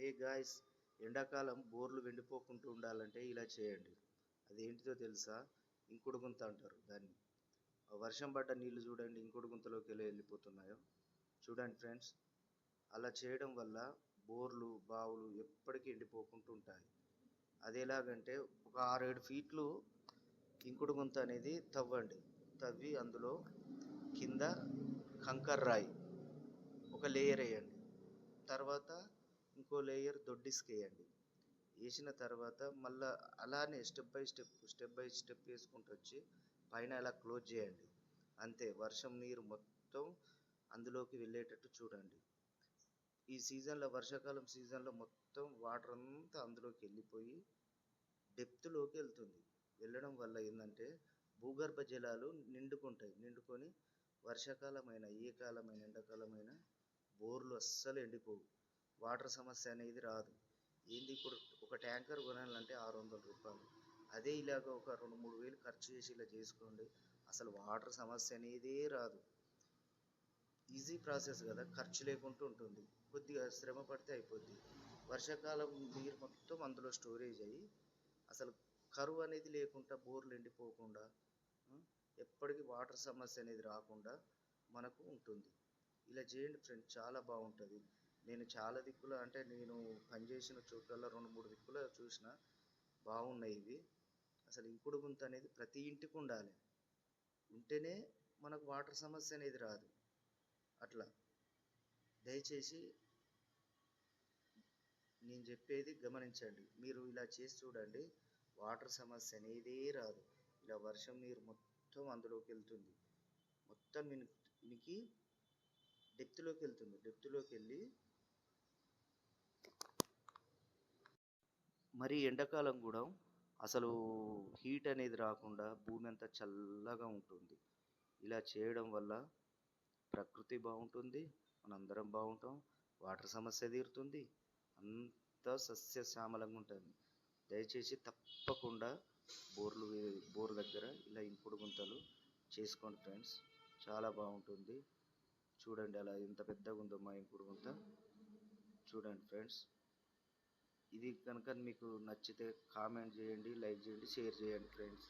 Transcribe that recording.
ఏ guys, ఎండాకాలం బోర్లు ఎండిపోకుండా ఉండాలంటే ఇలా చేయండి. అదేంటిదో తెలుసా? ఇంకుడు గుంత అంటారు దాన్ని. వర్షం పడ్డ నీళ్లు చూడండి ఇంకుడు గుంతలోకి ఎలా వెళ్ళిపోతున్నాయో. చూడండి ఫ్రెండ్స్, అలా చేయడం వల్ల బోర్లు బావులు ఎప్పటికీ ఎండిపోకుండా ఉంటాయి. అది ఎలాగంటే ఒక 6-7 ఫీట్లు ఇంకుడు గుంత అనేది తవ్వండి. తవ్వి అందులో కింద కంకర్ రాయి ఒక లేయర్ వేయండి. తర్వాత ఇంకో లేయర్ దొడ్డిసుకేయండి. వేసిన తర్వాత మళ్ళీ అలానే స్టెప్ బై స్టెప్ వేసుకుంటూ వచ్చి పైన అలా క్లోజ్ చేయండి. అంతే, వర్షం నీరు మొత్తం అందులోకి వెళ్ళేటట్టు చూడండి. ఈ సీజన్లో, వర్షాకాలం సీజన్లో మొత్తం వాటర్ అంతా అందులోకి వెళ్ళిపోయి డెప్త్లోకి వెళ్తుంది. వెళ్ళడం వల్ల ఏంటంటే భూగర్భ జలాలు నిండుకొని వర్షాకాలమైన ఏ కాలమైన ఎండాకాలమైన బోర్లు అస్సలు ఎండిపోవు. వాటర్ సమస్య అనేది రాదు. ఏంది, ఇప్పుడు ఒక ట్యాంకర్ కొనాలంటే 600 రూపాయలు. అదే ఇలాగ ఒక 2-3 వేలు ఖర్చు చేసి ఇలా చేసుకోండి, అసలు వాటర్ సమస్య అనేదే రాదు. ఈజీ ప్రాసెస్ కదా, ఖర్చు లేకుండా ఉంటుంది. కొద్దిగా శ్రమ పడితే అయిపోద్ది. వర్షాకాలం నీరు మొత్తం అందులో స్టోరేజ్ అయ్యి అసలు కరువు అనేది లేకుండా, బోర్లు ఎండిపోకుండా, ఎప్పటికీ వాటర్ సమస్య అనేది రాకుండా మనకు ఉంటుంది. ఇలా చేయండి ఫ్రెండ్స్, చాలా బాగుంటుంది. నేను చాలా దిక్కుల, అంటే నేను పనిచేసిన చోట్లలో 2-3 దిక్కుల చూసిన బాగున్నాయి ఇవి. అసలు ఇంకుడు గుంత అనేది ప్రతి ఇంటికి ఉండాలి. ఉంటేనే మనకు వాటర్ సమస్య అనేది రాదు. అట్లా దయచేసి నేను చెప్పేది గమనించండి. మీరు ఇలా చేసి చూడండి, వాటర్ సమస్య అనేదే రాదు. ఇలా వర్షం నీరు మొత్తం అందులోకి వెళ్తుంది. మొత్తం మీకు డెప్త్లోకి వెళ్తుంది. డెప్త్లోకి వెళ్ళి మరి ఎండాకాలం కూడా అసలు హీట్ అనేది రాకుండా భూమి అంతా చల్లగా ఉంటుంది. ఇలా చేయడం వల్ల ప్రకృతి బాగుంటుంది, మనందరం బాగుంటాం, వాటర్ సమస్య తీరుతుంది, అంతా సస్యశ్యామలంగా ఉంటుంది. దయచేసి తప్పకుండా బోర్ దగ్గర ఇలా ఇంకుడు గుంతలు చేసుకోండి ఫ్రెండ్స్, చాలా బాగుంటుంది. చూడండి అలా ఎంత పెద్దగా ఉందో మా ఇంకుడు గుంత. చూడండి ఫ్రెండ్స్, ఇది కనుక మీకు నచ్చితే కామెంట్ చేయండి, లైక్ చేయండి, షేర్ చేయండి ఫ్రెండ్స్.